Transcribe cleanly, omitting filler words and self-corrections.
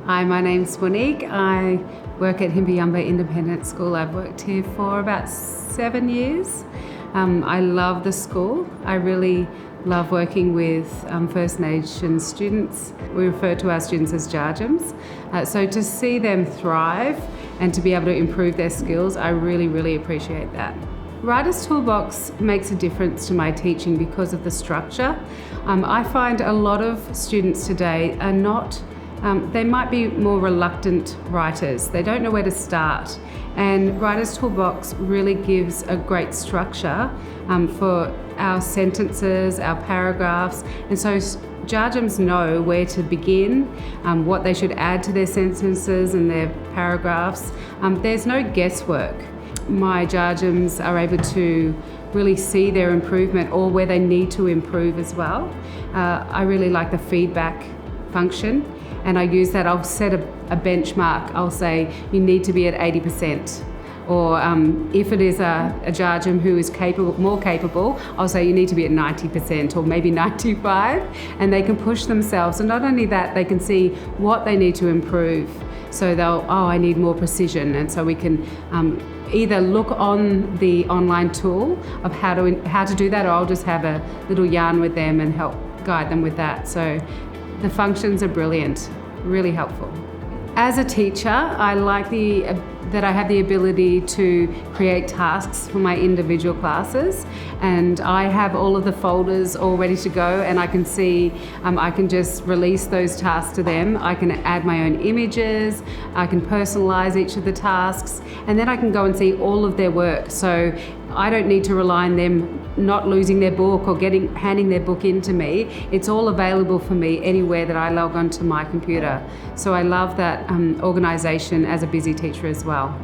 Hi, my name's Monique. I work at Hymba Yumba Independent School. I've worked here for about 7 years. I love the school. I really love working with First Nations students. We refer to our students as Jarjams. So to see them thrive and to be able to improve their skills, I really appreciate that. Writer's Toolbox makes a difference to my teaching because of the structure. I find a lot of students today are not they might be more reluctant writers. They don't know where to start. And Writer's Toolbox really gives a great structure for our sentences, our paragraphs. And so Jarjams know where to begin, what they should add to their sentences and their paragraphs. There's no guesswork. My Jarjams are able to really see their improvement or where they need to improve as well. I really like the feedback function. And I use that, I'll set a benchmark. I'll say, you need to be at 80%. Or if it is a Jarjam who is more capable, I'll say you need to be at 90% or maybe 95%. And they can push themselves. And not only that, they can see what they need to improve. So I need more precision. And so we can either look on the online tool of how to do that, or I'll just have a little yarn with them and help guide them with that. So the functions are brilliant, really helpful. As a teacher, I like that I have the ability to create tasks for my individual classes, and I have all of the folders all ready to go, and I can see, I can just release those tasks to them. I can add my own images, I can personalize each of the tasks, and then I can go and see all of their work. So I don't need to rely on them not losing their book or handing their book in to me. It's all available for me anywhere that I log onto my computer. So I love that organisation as a busy teacher as well.